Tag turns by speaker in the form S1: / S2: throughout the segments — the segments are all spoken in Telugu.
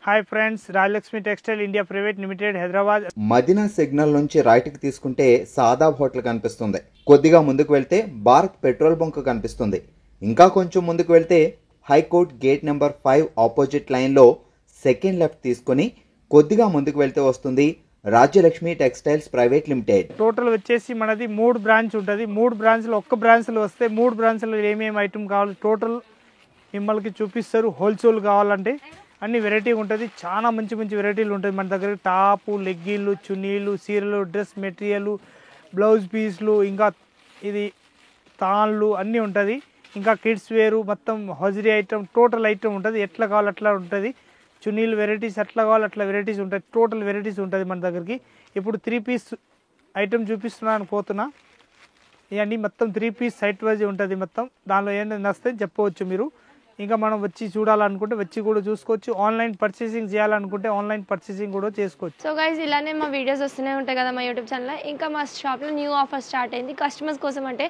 S1: Hi friends, Rajalakshmi textile India private limited Hyderabad.
S2: Madina signal నుంచి రైట్ కి తీసుకుంటే సాదాబ్ హోటల్ కనిపిస్తుంది. కొద్దిగా ముందుకు వెళ్తే భారత్ పెట్రోల్ బంక్ కనిపిస్తుంది. ఇంకా కొంచెం ముందుకు వెళ్తే high court gate number 5 opposite line లో సెకండ్ లెఫ్ట్ తీసుకొని కొద్దిగా ముందుకు వెళ్తే వస్తుంది Rajyalakshmi textiles private limited.
S1: Total వచ్చేసి మనది 3 బ్రాంచ్ ఉంటుంది. 3 బ్రాంచ్లో ఒక్క బ్రాంచ్లో వస్తే 3 బ్రాంచ్లో ఏమేమి ఐటమ్ కావాలి టోటల్ మిమ్మల్ని చూపిస్తారు. హోల్సేల్ కావాలంటే అన్ని వెరైటీ ఉంటుంది. చాలా మంచి మంచి వెరైటీలు ఉంటుంది మన దగ్గర. టాపు, లెగ్గిన్లు, చున్నీలు, చీరలు, డ్రెస్ మెటీరియల్, బ్లౌజ్ పీస్లు, ఇంకా ఇది తాన్లు అన్నీ ఉంటుంది. ఇంకా కిడ్స్ వేరు, మొత్తం హజరీ ఐటమ్, టోటల్ ఐటమ్ ఉంటుంది. ఎట్లా కావాలి అట్లా ఉంటుంది. చున్నీలు వెరైటీస్ ఎట్లా కావాలి అట్లా వెరైటీస్ ఉంటాయి. టోటల్ వెరైటీస్ ఉంటుంది మన దగ్గరికి. ఇప్పుడు 3 పీస్ ఐటమ్ చూపిస్తున్నాను పోతున్నా. ఇవన్నీ మొత్తం 3 పీస్ సైట్ వైజ్ ఉంటుంది. మొత్తం దానిలో ఏంటంటే నస్తే చెప్పవచ్చు మీరు. ఇంకా మనం వచ్చి చూడాలనుకుంటే వచ్చి కూడా చూసుకోవచ్చు. ఆన్లైన్ పర్చేసింగ్ చేయాలనుకుంటే ఆన్లైన్ పర్చేసింగ్ కూడా చేసుకోవచ్చు.
S3: సో గైస్, ఇలానే మా వీడియోస్ వస్తూనే ఉంటాయి కదా మా యూట్యూబ్ ఛానల్లో. ఇంకా మా షాప్లో న్యూ ఆఫర్ స్టార్ట్ అయింది కస్టమర్స్ కోసం. అంటే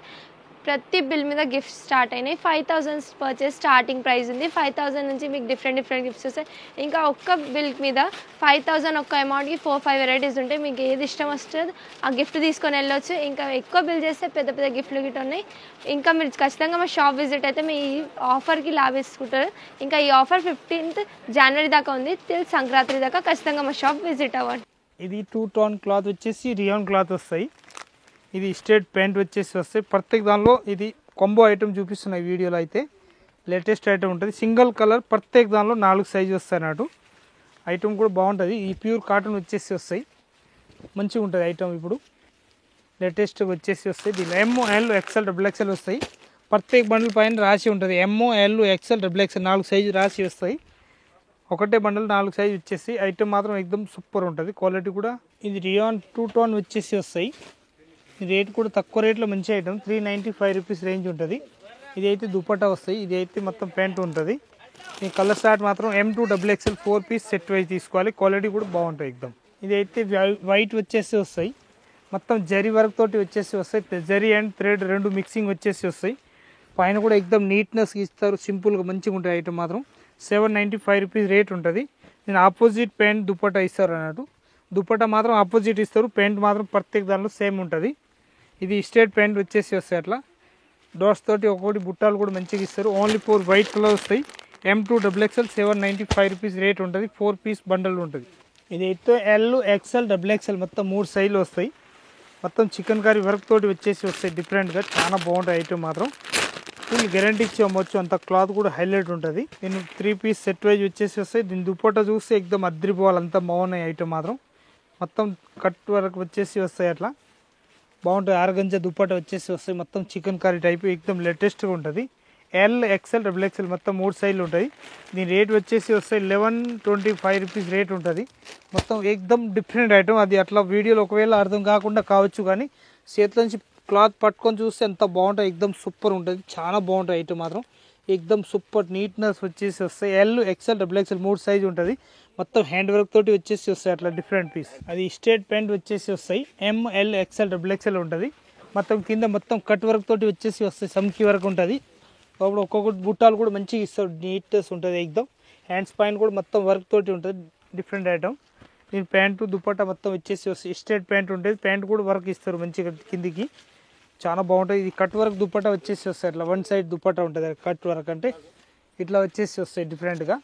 S3: ప్రతి బిల్ మీద గిఫ్ట్స్ స్టార్ట్ అయినాయి. 5,000 పర్చేస్ స్టార్టింగ్ ప్రైస్ ఉంది. 5,000 నుంచి మీకు డిఫరెంట్ గిఫ్ట్స్ వస్తాయి. ఇంకా ఒక్క బిల్ మీద 5,000 ఒక్క అమౌంట్కి 4-5 వెరైటీస్ ఉంటాయి. మీకు ఏది ఇష్టం వస్తుంది ఆ గిఫ్ట్ తీసుకొని వెళ్ళొచ్చు. ఇంకా ఎక్కువ బిల్ చేస్తే పెద్ద పెద్ద గిఫ్ట్లు గిట్ ఉన్నాయి. ఇంకా మీరు ఖచ్చితంగా మా షాప్ విజిట్ అయితే మీ ఈ ఆఫర్కి లాభిస్తుంటారు. ఇంకా ఈ ఆఫర్ 15th జనవరి దాకా ఉంది. టిల్ సంక్రాంతి దాకా ఖచ్చితంగా మా షాప్ విజిట్ అవ్వండి.
S1: ఇది 2 టోన్ క్లాత్ వచ్చేసి రియాన్ క్లాత్ వస్తాయి. ఇది స్ట్రేట్ ప్యాంట్ వచ్చేసి వస్తాయి. ప్రత్యేక దానిలో ఇది కాంబో ఐటమ్ చూపిస్తున్నాయి వీడియోలో. అయితే లేటెస్ట్ ఐటమ్ ఉంటుంది. సింగిల్ కలర్ ప్రత్యేక దానిలో 4 సైజు వస్తాయి అన్నట్టు. ఐటమ్ కూడా బాగుంటుంది. ఈ ప్యూర్ కాటన్ వచ్చేసి వస్తాయి. మంచిగా ఉంటుంది ఐటమ్. ఇప్పుడు లేటెస్ట్ వచ్చేసి వస్తాయి. దీనిలో ML XL XXL వస్తాయి. ప్రత్యేక బండిల్ పైన రాసి ఉంటుంది. ML XL XXL 4 సైజు రాసి వస్తాయి. ఒకటే బండిల్ 4 సైజు వచ్చేసి ఐటమ్ మాత్రం ఎక్దమ్ సూపర్ ఉంటుంది. క్వాలిటీ కూడా ఇది రియాన్ 2 టోన్ వచ్చేసి వస్తాయి. రేట్ కూడా తక్కువ రేట్లో మంచి ఐటమ్. 395 రూపీస్ రేంజ్ ఉంటుంది. ఇది అయితే దుపట్టా వస్తాయి. ఇది అయితే మొత్తం ప్యాంట్ ఉంటుంది. ఈ కలర్ స్టార్ట్ మాత్రం M2 XXL 4 piece set wise తీసుకోవాలి. క్వాలిటీ కూడా బాగుంటుంది ఎక్దమ్. ఇది అయితే వైట్ వచ్చేసి వస్తాయి. మొత్తం జరీ వర్క్ తోటి వచ్చేసి వస్తాయి. జరీ అండ్ థ్రెడ్ 2 మిక్సింగ్ వచ్చేసి వస్తాయి. పైన కూడా ఎక్దమ్ నీట్నెస్ ఇస్తారు. సింపుల్గా మంచిగా ఉంటుంది ఐటమ్ మాత్రం. 795 రూపీస్ రేట్ ఉంటుంది. నేను ఆపోజిట్ ప్యాంట్ దుపట్టా ఇస్తారు అన్నట్టు. దుపట్టా మాత్రం ఆపోజిట్ ఇస్తారు. ప్యాంట్ మాత్రం ప్రత్యేక దానిలో సేమ్ ఉంటుంది. ఇది స్ట్రేట్ ప్యాంట్ వచ్చేసి వస్తాయి. అట్లా డోర్స్ తోటి ఒక్కొక్కటి బుట్టాలు కూడా మంచిగా ఇస్తారు. ఓన్లీ 4 వైట్ కలర్ వస్తాయి. M2 XXL 795 రూపీస్ రేట్ ఉంటుంది. 4 పీస్ బండల్ ఉంటుంది. ఇది అయితే L XL XXL మొత్తం 3 సైజులు వస్తాయి. మొత్తం చికెన్ కర్రీ వర్క్ తోటి వచ్చేసి వస్తాయి. డిఫరెంట్గా చాలా బాగుంటుంది ఐటమ్ మాత్రం. ఫుల్ గ్యారంటీ ఇచ్చి అమ్మొచ్చు. అంత క్లాత్ కూడా హైలైట్ ఉంటుంది. దీన్ని 3 పీస్ సెట్ వైజ్ వచ్చేసి వస్తాయి. దీని దుపట్టా చూస్తే ఎక్దమ్ అద్రిపోవాలి. అంతా బాగున్నాయి ఐటమ్ మాత్రం. మొత్తం కట్ వర్క్ వచ్చేసి వస్తాయి. అట్లా బాగుంటుంది. ఆర్గంజా దుపట్టా వచ్చేసి వస్తాయి. మొత్తం చికెన్ కర్రీ టైప్ ఎక్దమ్ లేటెస్ట్గా ఉంటుంది. L XL XXL మొత్తం 3 సైజులు ఉంటాయి. దీని రేట్ వచ్చేసి వస్తాయి 1125 రూపీస్ రేట్ ఉంటుంది. మొత్తం ఎక్దమ్ డిఫరెంట్ ఐటమ్. అది అట్లా వీడియోలో ఒకవేళ అర్థం కాకుండా కావచ్చు, కానీ చేతిలో నుంచి క్లాత్ పట్టుకొని చూస్తే ఎంత బాగుంటుంది. ఎక్దమ్ సూపర్ ఉంటుంది. చాలా బాగుంటుంది ఐటమ్ మాత్రం. ఎక్దమ్ సూపర్ నీట్నెస్ వచ్చేసి వస్తాయి. L XL XXL 3 సైజు ఉంటుంది. మొత్తం హ్యాండ్ వర్క్ తోటి వచ్చేసి వస్తాయి. అట్లా డిఫరెంట్ పీస్. అది స్ట్రేట్ ప్యాంట్ వచ్చేసి వస్తాయి. ML XL XXL ఉంటుంది. మొత్తం కింద మొత్తం కట్ వర్క్ తోటి వచ్చేసి వస్తాయి. సంకి వర్క్ ఉంటుంది. అప్పుడు ఒక్కొక్కటి బుట్టాలు కూడా మంచిగా ఇస్తారు. నీట్నెస్ ఉంటుంది ఎక్దమ్. హ్యాండ్స్ పైన కూడా మొత్తం వర్క్ తోటి ఉంటుంది. Different item. దీని ప్యాంటు దుపట్టా మొత్తం వచ్చేసి వస్తాయి. స్ట్రేట్ ప్యాంట్ ఉంటుంది. ప్యాంట్ కూడా వర్క్ ఇస్తారు మంచిగా కిందికి. చాలా బాగుంటుంది. ఇది కట్ వర్క్ దుపట్టా వచ్చేసి వస్తాయి. అట్లా 1 సైడ్ దుపట్టా ఉంటుంది. కట్ వర్క్ అంటే ఇట్లా వచ్చేసి వస్తాయి డిఫరెంట్గా.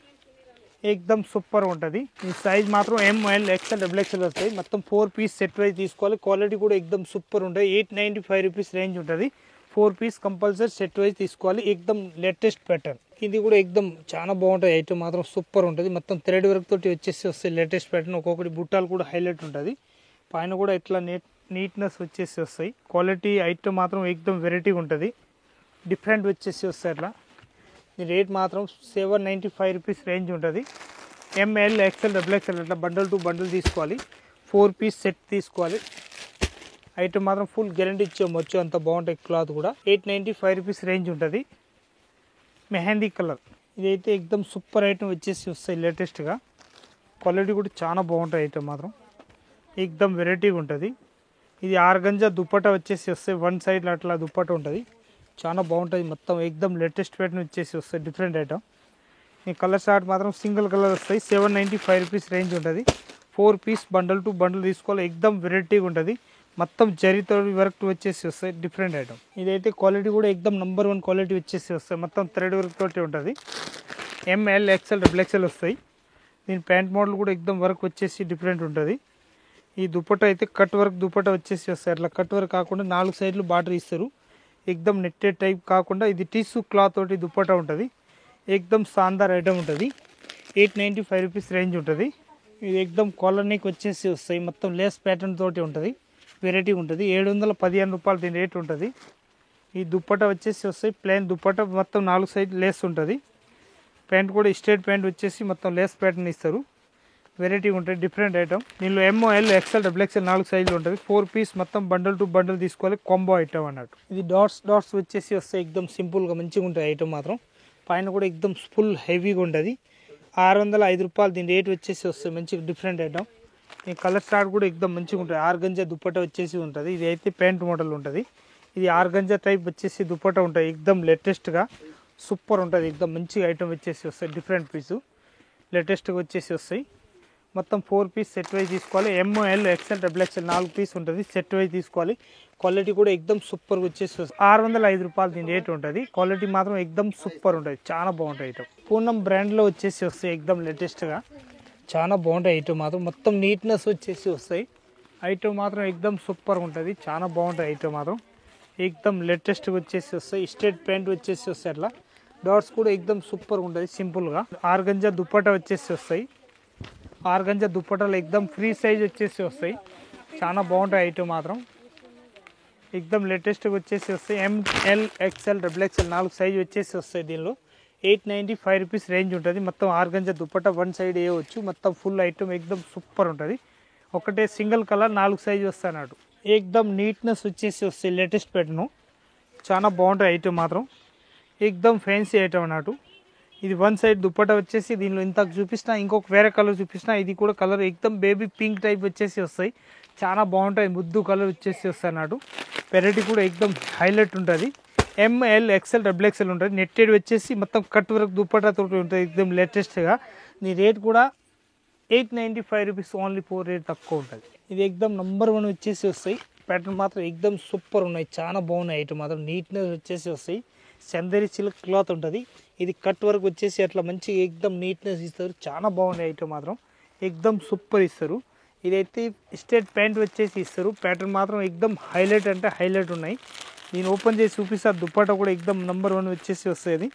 S1: ఎక్దమ్ సూపర్ ఉంటుంది. ఈ సైజ్ మాత్రం ML XL XXL వస్తాయి. మొత్తం 4 పీస్ సెట్ వైజ్ తీసుకోవాలి. క్వాలిటీ కూడా ఎక్దమ్ సూపర్ ఉంటుంది. 895 రూపీస్ రేంజ్ ఉంటుంది. 4 పీస్ కంపల్సరీ సెట్ వైజ్ తీసుకోవాలి. ఎక్దమ్ లేటెస్ట్ ప్యాటర్న్. ఇది కూడా ఎక్దమ్ చాలా బాగుంటుంది ఐటమ్ మాత్రం. సూపర్ ఉంటుంది. మొత్తం థ్రెడ్ వర్క్ తోటి వచ్చేసి వస్తాయి. Latest pattern. ఒక్కొక్కటి బుట్టాలు కూడా హైలైట్ ఉంటుంది. పైన కూడా ఇట్లా నీట్నెస్ వచ్చేసి వస్తాయి. క్వాలిటీ ఐటమ్ మాత్రం ఎక్దమ్ వెరైటీగా ఉంటుంది. డిఫరెంట్ వచ్చేసి వస్తాయి. అట్లా ఈ రేట్ మాత్రం 795 రూపీస్ రేంజ్ ఉంటుంది. ML XL XXL అట్లా బండల్ టు బండల్ తీసుకోవాలి. 4 పీస్ సెట్ తీసుకోవాలి. ఐటమ్ మాత్రం ఫుల్ గ్యారంటీ ఇచ్చేయచ్చు. అంత బాగుంటాయి. క్లాత్ కూడా 895 రూపీస్ రేంజ్ ఉంటుంది. మెహందీ కలర్ ఇదైతే ఎక్దమ్ సూపర్ ఐటమ్ వచ్చేసి వస్తాయి లేటెస్ట్గా. క్వాలిటీ కూడా చాలా బాగుంటాయి ఐటమ్ మాత్రం. ఎక్దమ్ వెరైటీగా ఉంటుంది. ఇది ఆర్గంజా దుపట్టా వచ్చేసి వస్తాయి. 1 సైడ్ అట్లా దుపట్టా ఉంటుంది. చాలా బాగుంటుంది. మొత్తం ఎక్దమ్ లేటెస్ట్ ప్యాటర్న్ వచ్చేసి వస్తాయి. Different item. ఈ కలర్ చార్ట్ మాత్రం సింగిల్ కలర్ వస్తాయి. 795 రూపీస్ రేంజ్ ఉంటుంది. 4 పీస్ బండల్ టు బండల్ తీసుకోవాలి. ఎక్దమ్ వెరైటీగా ఉంటుంది. మొత్తం జరీతో వర్క్ వచ్చేసి వస్తాయి. Different item. ఇదైతే క్వాలిటీ కూడా ఎక్దమ్ నంబర్ 1 క్వాలిటీ వచ్చేసి వస్తాయి. మొత్తం థ్రెడ్ వర్క్ తోటి ఉంటుంది. ML XL XXL వస్తాయి. దీని ప్యాంట్ మోడల్ కూడా ఎక్దమ్ వర్క్ వచ్చేసి డిఫరెంట్ ఉంటుంది. ఈ దుపట్టా అయితే కట్ వర్క్ దుపట్టా వచ్చేసి వస్తాయి. అట్లా కట్ వర్క్ కాకుండా 4 సైడ్లు బార్డర్ ఇస్తారు. ఎక్దమ్ నెట్టెడ్ టైప్ కాకుండా ఇది టిష్యూ క్లాత్ తోటి దుపట్టా ఉంటుంది. ఎక్దమ్ శాందార్ ఐటమ్ ఉంటుంది. 895 రూపీస్ రేంజ్ ఉంటుంది. ఇది ఎక్దమ్ కాలర్ నెక్ వచ్చేసి వస్తాయి. మొత్తం లేస్ ప్యాటర్న్ తోటి ఉంటుంది. వెరైటీ ఉంటుంది. 715 రూపాయలు దీని రేట్ ఉంటుంది. ఈ దుపట్టా వచ్చేసి వస్తాయి. ప్లెయిన్ దుపట్టా మొత్తం 4 సైడ్ లేస్ ఉంటుంది. ప్యాంట్ కూడా స్ట్రేట్ ప్యాంట్ వచ్చేసి మొత్తం లేస్ ప్యాటర్న్ ఇస్తారు. వెరైటీ ఉంటుంది. Different item. దీనిలో ML XL XXL 4 సైజులు ఉంటుంది. 4 పీస్ మొత్తం బండల్ టు బండల్ తీసుకోవాలి. కాంబో ఐటమ్ అన్నట్టు. ఇది డాట్స్ వచ్చేసి వస్తాయి. ఎక్దమ్ సింపుల్గా మంచిగా ఉంటుంది ఐటమ్ మాత్రం. పైన కూడా ఎక్దమ్ ఫుల్ హెవీగా ఉంటుంది. 605 రూపాయలు దీని రేట్ వచ్చేసి వస్తాయి. మంచిగా డిఫరెంట్ ఐటమ్. ఈ కలర్ స్టార్ట్ కూడా ఎక్దమ్ మంచిగా ఉంటుంది. ఆర్గంజా దుపట్టా వచ్చేసి ఉంటుంది. ఇది అయితే ప్యాంట్ మోడల్ ఉంటుంది. ఇది ఆర్గంజా టైప్ వచ్చేసి దుపట్టా ఉంటుంది. ఎక్దమ్ లేటెస్ట్గా సూపర్ ఉంటుంది. ఎక్దమ్ మంచిగా ఐటమ్ వచ్చేసి వస్తాయి. డిఫరెంట్ పీసు లేటెస్ట్గా వచ్చేసి వస్తాయి. మొత్తం 4 పీస్ సెట్ వైజ్ తీసుకోవాలి. ML XL XXL 4 పీస్ ఉంటుంది. సెట్ వైజ్ తీసుకోవాలి. క్వాలిటీ కూడా ఎక్దమ్ సూపర్గా వచ్చేసి వస్తుంది. 605 రూపాయలు దీని రేట్ ఉంటుంది. క్వాలిటీ మాత్రం ఎక్దమ్ సూపర్ ఉంటుంది. చాలా బాగుంటుంది ఐటమ్. పూనం బ్రాండ్లో వచ్చేసి వస్తాయి. ఎక్దమ్ లేటెస్ట్గా చాలా బాగుంటాయి ఐటమ్ మాత్రం. మొత్తం నీట్నెస్ వచ్చేసి వస్తాయి. ఐటమ్ మాత్రం ఎక్దమ్ సూపర్ ఉంటుంది. చాలా బాగుంటుంది ఐటమ్ మాత్రం. ఎక్దమ్ లేటెస్ట్గా వచ్చేసి వస్తాయి. స్ట్రేట్ ప్యాంట్ వచ్చేసి వస్తాయి. అట్లా డాట్స్ కూడా ఎక్దమ్ సూపర్గా ఉంటుంది. సింపుల్గా ఆర్గంజా దుపట్టా వచ్చేసి వస్తాయి. ఆర్గంజా దుపట్టాలు ఎక్దమ్ ఫ్రీ సైజ్ వచ్చేసి వస్తాయి. చాలా బాగుంటాయి ఐటమ్ మాత్రం. ఎక్దమ్ లేటెస్ట్గా వచ్చేసి వస్తాయి. ML XL XXL 4 సైజ్ వచ్చేసి వస్తాయి. దీనిలో 895 రూపీస్ రేంజ్ ఉంటుంది. మొత్తం ఆర్గంజా దుపట్టా 1 సైడ్ వేయవచ్చు. మొత్తం ఫుల్ ఐటమ్ ఎక్దమ్ సూపర్ ఉంటుంది. ఒకటే సింగిల్ కలర్ 4 సైజ్ వస్తాయి అన్నట్టు. ఎక్దమ్ నీట్నెస్ వచ్చేసి వస్తాయి. లేటెస్ట్ ప్యాటర్న్ చాలా బాగుంటాయి ఐటమ్ మాత్రం. ఎక్దమ్ ఫ్యాన్సీ ఐటమ్ అన్నట్టు. ఇది 1 సైడ్ దుపట్టా వచ్చేసి దీనిలో ఇంతకు చూపిస్తున్నా. ఇంకొక వేరే కలర్ చూపిస్తున్నా. ఇది కూడా కలర్ ఎక్దమ్ బేబీ పింక్ టైప్ వచ్చేసి వస్తాయి. చాలా బాగుంటాయి. ముద్దు కలర్ వచ్చేసి వస్తాయి అన్నట్టు. వెరైటీ కూడా ఎక్దమ్ హైలైట్ ఉంటుంది. ML XL XXL ఉంటుంది. నెట్టెడ్ వచ్చేసి మొత్తం కట్ వర్క్ దుపట్టా తోటి ఉంటుంది. ఎక్దమ్ లేటెస్ట్గా. దీని రేట్ కూడా 895 రూపీస్ ఓన్లీ. 4 రేట్ తక్కువ ఉంటుంది. ఇది ఎక్దమ్ నంబర్ 1 వచ్చేసి వస్తాయి. ప్యాటర్న్ మాత్రం ఎక్దమ్ సూపర్ ఉన్నాయి. చాలా బాగున్నాయి ఐటమ్ మాత్రం. నీట్నెస్ వచ్చేసి వస్తాయి. చందేరి సిల్క్ క్లాత్ ఉంటుంది. ఇది కట్ వర్క్ వచ్చేసి అట్లా మంచి ఎక్దమ్ నీట్నెస్ ఇస్తారు. చాలా బాగున్నాయి ఐటమ్ మాత్రం. ఎక్దమ్ సూపర్ ఇస్తారు. ఇదైతే స్ట్రేట్ ప్యాంట్ వచ్చేసి ఇస్తారు. ప్యాటర్న్ మాత్రం ఎక్దమ్ హైలైట్ అంటే హైలైట్ ఉన్నాయి. నేను ఓపెన్ చేసి చూపిస్తాను. దుపట్టా కూడా ఎక్దమ్ నంబర్ 1 వచ్చేసి వస్తుంది.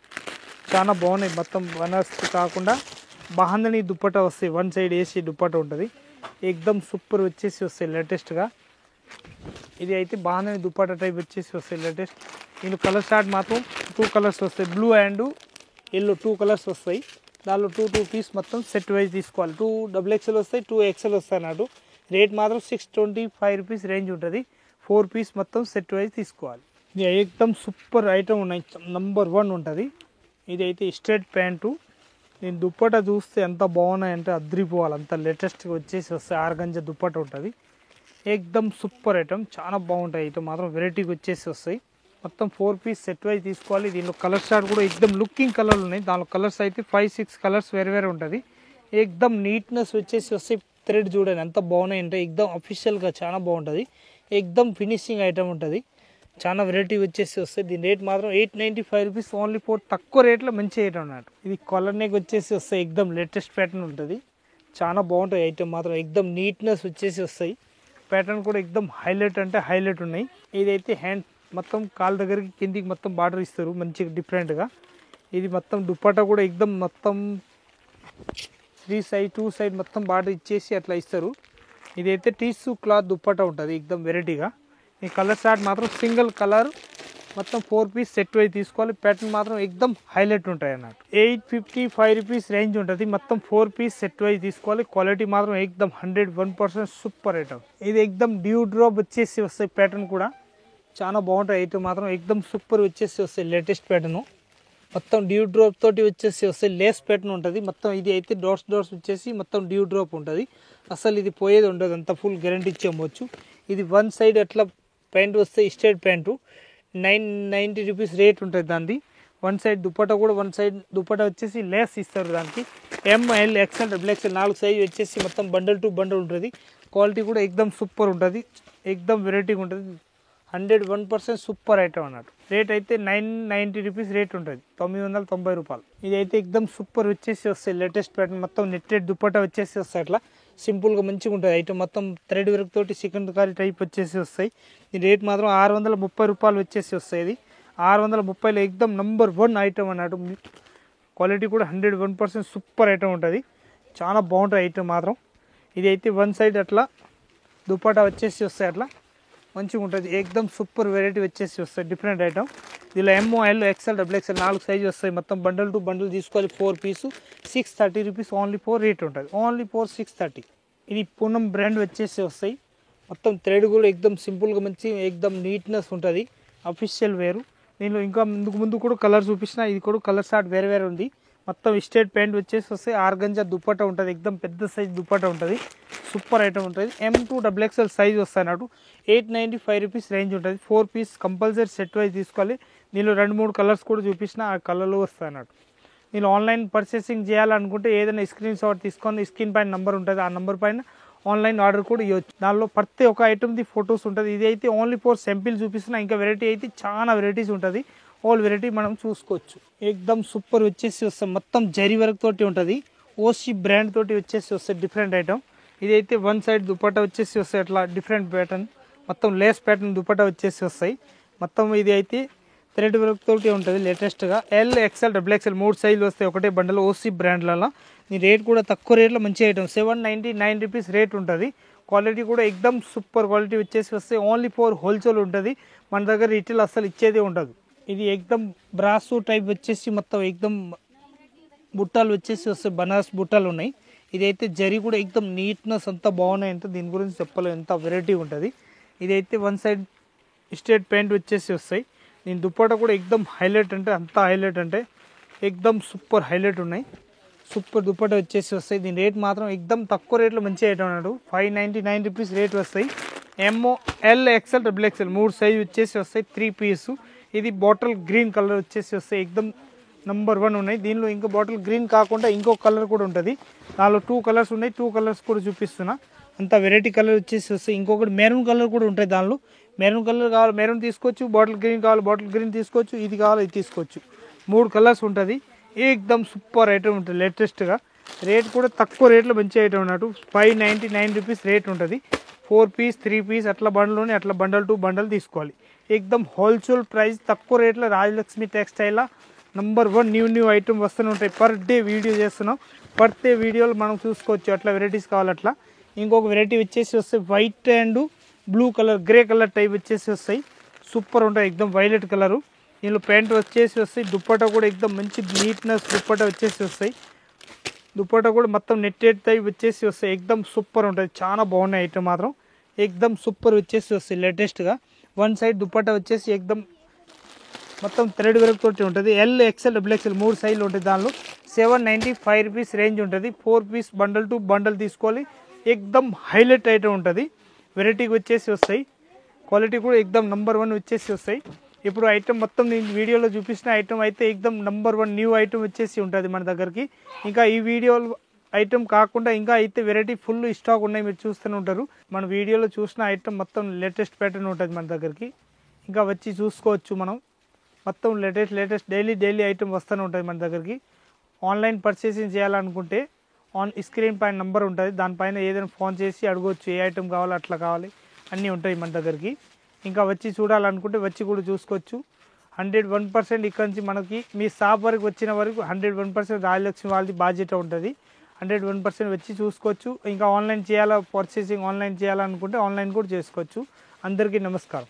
S1: చాలా బాగున్నాయి. మొత్తం వనర్స్ కాకుండా బహాందని దుపట్టా వస్తాయి. 1 సైడ్ వేసి దుపట్టా ఉంటుంది. ఎక్దమ్ సూపర్ వచ్చేసి వస్తాయి లేటెస్ట్గా. ఇది అయితే బహాందని దుపట్టా టైప్ వచ్చేసి వస్తాయి లేటెస్ట్. దీని కలర్ స్టార్ట్ మాత్రం 2 కలర్స్ వస్తాయి. బ్లూ అండ్ ఎల్లో 2 కలర్స్ వస్తాయి. దానిలో 2 పీస్ మొత్తం సెట్ వైజ్ తీసుకోవాలి. 2 XXL వస్తాయి. 2 XL వస్తాయి అన్నట్టు. రేట్ మాత్రం 625 రూపీస్ రేంజ్ ఉంటుంది. 4 పీస్ మొత్తం సెట్ వైజ్ తీసుకోవాలి. ఇది ఎక్దమ్ సూపర్ ఐటమ్ ఉన్నాయి. నంబర్ 1 ఉంటుంది. ఇది అయితే స్ట్రేట్ ప్యాంటు. నేను దుప్పట్టా చూస్తే ఎంత బాగున్నాయంటే అద్రిపోవాలి. అంత లేటెస్ట్గా వచ్చేసి వస్తాయి. ఆర్గంజా దుప్పట్టా ఉంటుంది. ఎక్దమ్ సూపర్ ఐటమ్. చాలా బాగుంటాయి ఐటమ్ మాత్రం. వెరైటీగా వచ్చేసి వస్తాయి. మొత్తం 4 పీస్ సెట్ వైజ్ తీసుకోవాలి. దీనిలో కలర్ స్టార్ట్ కూడా ఎక్దమ్ లుకింగ్ కలర్లు ఉన్నాయి. దానిలో కలర్స్ అయితే 5-6 కలర్స్ వేరే ఉంటుంది. ఎక్దమ్ నీట్నెస్ వచ్చేసి వస్తాయి. థ్రెడ్ చూడండి ఎంత బాగున్నాయి అంటే ఎక్దమ్ అఫీషియల్గా చాలా బాగుంటుంది. ఎక్దమ్ ఫినిషింగ్ ఐటమ్ ఉంటుంది. చాలా వెరైటీ వచ్చేసి వస్తాయి. దీని రేట్ మాత్రం 895 రూపీస్ ఓన్లీ. 4 తక్కువ రేట్లో మంచి ఐటమ్ అన్నట్టు. ఇది కాలర్ నెక్ వచ్చేసి వస్తాయి. ఎక్దమ్ లేటెస్ట్ ప్యాటర్న్ ఉంటుంది. చాలా బాగుంటాయి ఐటమ్ మాత్రం. ఎక్దమ్ నీట్నెస్ వచ్చేసి వస్తాయి. ప్యాటర్న్ కూడా ఎక్దమ్ హైలైట్ అంటే హైలైట్ ఉన్నాయి. ఇదైతే హ్యాండ్ మొత్తం కాలు దగ్గరికి కిందికి మొత్తం బార్డర్ ఇస్తారు మంచిగా డిఫరెంట్గా. ఇది మొత్తం దుపట్టా కూడా ఎక్దమ్ మొత్తం 3 సైడ్ 2 సైడ్ మొత్తం బార్డర్ ఇచ్చేసి అట్లా ఇస్తారు. ఇదైతే టిష్యూ క్లాత్ దుపట్టా ఉంటుంది ఎక్దమ్ వెరైటీగా. ఈ కలర్ స్టార్ట్ మాత్రం సింగిల్ కలర్ మొత్తం 4 పీస్ సెట్ వైజ్ తీసుకోవాలి. ప్యాటర్న్ మాత్రం ఎక్దమ్ హైలైట్ ఉంటాయి అన్నట్టు. 855 రూపీస్ రేంజ్ ఉంటుంది. మొత్తం 4 పీస్ సెట్ వైజ్ తీసుకోవాలి. క్వాలిటీ మాత్రం ఎక్దమ్ 101% సూపర్ ఐటమ్. ఇది ఎక్దమ్ డ్యూ డ్రాప్ వచ్చేసి వస్తాయి. ప్యాటర్న్ కూడా చాలా బాగుంటాయి ఐటమ్ మాత్రం. ఎక్దమ్ సూపర్ వచ్చేసి వస్తాయి. లేటెస్ట్ ప్యాటర్న్ మొత్తం డ్యూ డ్రాప్ తోటి వచ్చేసి వస్తాయి. లేస్ ప్యాటర్న్ ఉంటుంది మొత్తం. ఇది అయితే డాట్స్ వచ్చేసి మొత్తం డ్యూ డ్రాప్ ఉంటుంది. అసలు ఇది పోయేది ఉండదు. అంత ఫుల్ గ్యారంటీ ఇచ్చేయవచ్చు. ఇది 1 సైడ్ అట్లా ప్యాంట్ వస్తే స్ట్రేట్ ప్యాంటు 990 రూపీస్ రేట్ ఉంటుంది దాన్ని. వన్ సైడ్ దుపట్టా కూడా వన్ సైడ్ దుపట్టా వచ్చేసి లేస్ ఇస్తారు దానికి. ML XL XXL 4 సైజ్ వచ్చేసి మొత్తం బండల్ టు బండల్ ఉంటుంది. క్వాలిటీ కూడా ఎక్దమ్ సూపర్ ఉంటుంది, ఎక్దమ్ వెరైటీగా ఉంటుంది. 101% సూపర్ ఐటమ్ అన్నట్టు. రేట్ అయితే 990 రూపీస్ రేట్ ఉంటుంది, 990 రూపాయలు. ఇది అయితే ఎక్దమ్ సూపర్ వచ్చేసి వస్తాయి. లేటెస్ట్ ప్యాటర్న్ మొత్తం నెట్టెడ్ దుపట్టా వచ్చేసి వస్తాయి. అట్లా సింపుల్గా మంచిగా ఉంటుంది ఐటమ్. మొత్తం థ్రెడ్ వర్క్ తోటి చికెన్ కర్రీ టైప్ వచ్చేసి వస్తాయి. ఈ రేట్ మాత్రం 630 రూపాయలు వచ్చేసి వస్తాయి. ఇది 630లో ఎక్దమ్ నంబర్ 1 ఐటమ్ అన్నట్టు. క్వాలిటీ కూడా 101% సూపర్ ఐటమ్ ఉంటుంది. చాలా బాగుంటుంది ఐటమ్ మాత్రం. ఇది అయితే వన్ సైడ్ అట్లా దుపట్టా వచ్చేసి వస్తాయి. అట్లా మంచిగా ఉంటుంది, ఎక్దమ్ సూపర్ వెరైటీ వచ్చేసి వస్తాయి. Different item. దీనిలో ML XL XXL 4 సైజు వస్తాయి. మొత్తం బండల్ టు బండల్ తీసుకోవాలి. 4 పీసు 630 రూపీస్ ఓన్లీ 4 రేట్ ఉంటుంది. ఓన్లీ 630. ఇది పూనం బ్రాండ్ వచ్చేసి వస్తాయి. మొత్తం థ్రెడ్ కూడా ఎక్దమ్ సింపుల్గా మంచి ఎక్దమ్ నీట్నెస్ ఉంటుంది. అఫీషియల్ వేరు. దీనిలో ఇంకా ముందు కూడా కలర్ చూపించిన, ఇది కూడా కలర్ షార్ట్ వేరే ఉంది. మొత్తం స్ట్రేట్ ప్యాంట్ వచ్చేసి వస్తే ఆర్గంజా దుపట్టా ఉంటుంది. ఎక్దమ్ పెద్ద సైజ్ దుపట్టా ఉంటుంది. సూపర్ ఐటమ్ ఉంటుంది. M2 XXL సైజ్ వస్తాయి అన్నట్టు. 895 రూపీస్ రేంజ్ ఉంటుంది. 4 పీస్ కంపల్సరీ సెట్ వైజ్ తీసుకోవాలి. దీనిలో 2-3 కలర్స్ కూడా చూపించిన, ఆ కలర్లు వస్తాయి అన్నట్టు. నేను ఆన్లైన్ పర్చేసింగ్ చేయాలనుకుంటే ఏదైనా స్క్రీన్ షాట్ తీసుకొని స్క్రీన్ పైన నెంబర్ ఉంటుంది, ఆ నెంబర్ పైన ఆన్లైన్ ఆర్డర్ కూడా ఇవ్వచ్చు. దానిలో ప్రతి ఒక్క ఐటమ్ది ఫొటోస్ ఉంటుంది. ఇది అయితే ఓన్లీ 4 సింపుల్ చూపిస్తున్నా. ఇంకా వెరైటీ అయితే చాలా వెరైటీస్ ఉంటుంది. ఆల్ వెరైటీ మనం చూసుకోవచ్చు. ఎక్దమ్ సూపర్ వచ్చేసి వస్తాయి. మొత్తం జరీ వర్క్ తోటి ఉంటుంది. ఓసీ బ్రాండ్ తోటి వచ్చేసి వస్తాయి. Different item. ఇదైతే వన్ సైడ్ దుపట్టా వచ్చేసి వస్తాయి. అట్లా డిఫరెంట్ ప్యాటర్న్, మొత్తం లేస్ ప్యాటర్న్ దుపట్టా వచ్చేసి వస్తాయి. మొత్తం ఇది అయితే థ్రెడ్ వర్క్ తోటి ఉంటుంది. లేటెస్ట్గా L XL XXL 3 సైజులు వస్తాయి ఒకటే బండల్. ఓసీ బ్రాండ్లలో ఈ రేట్ కూడా తక్కువ రేట్లో మంచి ఐటమ్. 799 రూపీస్ రేట్ ఉంటుంది. క్వాలిటీ కూడా ఎక్దమ్ సూపర్ క్వాలిటీ వచ్చేసి వస్తాయి. ఓన్లీ 4 హోల్సేల్ ఉంటుంది. మన దగ్గర రిటైల్ అసలు ఇచ్చేదే ఉండదు. ఇది ఎక్దమ్ బ్రాసు టైప్ వచ్చేసి మొత్తం ఎక్దమ్ బుట్టాలు వచ్చేసి వస్తాయి. బనారస్ బుట్టాలు ఉన్నాయి. ఇదైతే జరీ కూడా ఎక్దమ్ నీట్నెస్ అంతా బాగున్నాయి. అంటే దీని గురించి చెప్పలేదు, ఎంత వెరైటీ ఉంటుంది. ఇదైతే వన్ సైడ్ స్ట్రేట్ ప్యాంట్ వచ్చేసి వస్తాయి. దీని దుప్పట్టా కూడా ఎక్దమ్ హైలైట్, అంటే అంత హైలైట్, అంటే ఎక్దమ్ సూపర్ హైలైట్ ఉన్నాయి. సూపర్ దుపట్టా వచ్చేసి వస్తాయి. దీని రేట్ మాత్రం ఎక్దమ్ తక్కువ రేట్లో మంచి ఐటమ్ అన్నాడు. 599 రూపీస్ రేట్ వస్తాయి. ML XL XXL 3 సైజ్ వచ్చేసి వస్తాయి. 3 పీసు. ఇది బాటిల్ గ్రీన్ కలర్ వచ్చేసి వస్తాయి. ఎక్దమ్ నంబర్ 1 ఉన్నాయి. దీనిలో ఇంకా బాటిల్ గ్రీన్ కాకుండా ఇంకో కలర్ కూడా ఉంటుంది. దానిలో 2 కలర్స్ ఉన్నాయి. 2 కలర్స్ కూడా చూపిస్తున్నా. అంత వెరైటీ కలర్ వచ్చేసి వస్తాయి. ఇంకొకటి మెరూన్ కలర్ కూడా ఉంటాయి. దానిలో మెరూన్ కలర్ కావాలి మెరూన్ తీసుకోవచ్చు, బాటిల్ గ్రీన్ కావాలి బాటిల్ గ్రీన్ తీసుకోవచ్చు, ఇది కావాలి ఇది తీసుకోవచ్చు. 3 కలర్స్ ఉంటుంది. ఎక్దమ్ సూపర్ ఐటమ్ ఉంటుంది. లేటెస్ట్గా రేట్ కూడా తక్కువ రేట్లో మంచి ఐటమ్ అన్నట్టు. 599 రూపీస్ రేట్ ఉంటుంది. 4 పీస్ 3 పీస్ అట్లా బండల్లోనే అట్లా బండల్ టు బండల్ తీసుకోవాలి. ఎక్దమ్ హోల్సేల్ ప్రైస్ తక్కువ రేట్లో Rajalakshmi textile number 1 new item వస్తూనే ఉంటాయి. పర్ డే వీడియో చేస్తున్నాం. పర్ డే వీడియోలు మనం చూసుకోవచ్చు. అట్లా వెరైటీస్ కావాలి. అట్లా ఇంకొక వెరైటీ వచ్చేసి వస్తాయి. White and blue colour grey colour type వచ్చేసి వస్తాయి. సూపర్ ఉంటాయి. ఎక్దమ్ వైలెట్ కలరు. దీనిలో ప్యాంట్ వచ్చేసి వస్తాయి. దుప్పట్టా కూడా ఎక్దమ్ మంచి నీట్నెస్ దుప్పట్టా వచ్చేసి వస్తాయి. దుప్పట్టా కూడా మొత్తం నెట్టెడ్ టైప్ వచ్చేసి వస్తాయి. ఎక్దమ్ సూపర్ ఉంటుంది. చాలా బాగున్నాయి ఐటమ్ మాత్రం. ఎక్దమ్ సూపర్ వచ్చేసి వస్తాయి. లేటెస్ట్గా వన్ సైడ్ దుప్పట్టా వచ్చేసి ఎక్దమ్ మొత్తం థ్రెడ్ వర్క్ తోటి ఉంటుంది. L XL XXL 3 సైజులు ఉంటుంది. దానిలో 795 రూపీస్ రేంజ్ ఉంటుంది. 4 పీస్ బండల్ టు బండల్ తీసుకోవాలి. ఎక్దమ్ హైలైట్ ఐటమ్ ఉంటుంది. వెరైటీకి వచ్చేసి వస్తాయి. క్వాలిటీ కూడా ఎక్దమ్ నంబర్ 1 వచ్చేసి వస్తాయి. ఇప్పుడు ఐటమ్ మొత్తం నేను వీడియోలో చూపించిన ఐటమ్ అయితే ఎక్దమ్ నంబర్ 1 న్యూ ఐటమ్ వచ్చేసి ఉంటుంది మన దగ్గరికి. ఇంకా ఈ వీడియో ఐటమ్ కాకుండా ఇంకా అయితే వెరైటీ ఫుల్ స్టాక్ ఉన్నాయి. మీరు చూస్తూనే ఉంటారు. మన వీడియోలో చూసిన ఐటమ్ మొత్తం లేటెస్ట్ ప్యాటర్న్ ఉంటుంది మన దగ్గరికి. ఇంకా వచ్చి చూసుకోవచ్చు. మనం మొత్తం లేటెస్ట్ డైలీ ఐటమ్ వస్తూనే ఉంటుంది మన దగ్గరికి. ఆన్లైన్ పర్చేసింగ్ చేయాలనుకుంటే స్క్రీన్ పైన నెంబర్ ఉంటుంది. దానిపైన ఏదైనా ఫోన్ చేసి అడగవచ్చు. ఏ ఐటమ్ కావాలో అట్లా కావాలి అన్నీ ఉంటాయి మన దగ్గరికి. ఇంకా వచ్చి చూడాలనుకుంటే వచ్చి కూడా చూసుకోవచ్చు. 101% ఇక్కడ నుంచి మనకి మీ షాప్ వరకు వచ్చిన వరకు 101% రాజలక్ష్మి వాళ్ళది బాధ్యత ఉంటుంది. 101% వచ్చి చూసుకోవచ్చు. ఇంకా ఆన్లైన్ చేయాలా పర్చేసింగ్ ఆన్లైన్ చేయాలనుకుంటే ఆన్లైన్ కూడా చేసుకోవచ్చు. అందరికీ నమస్కారం.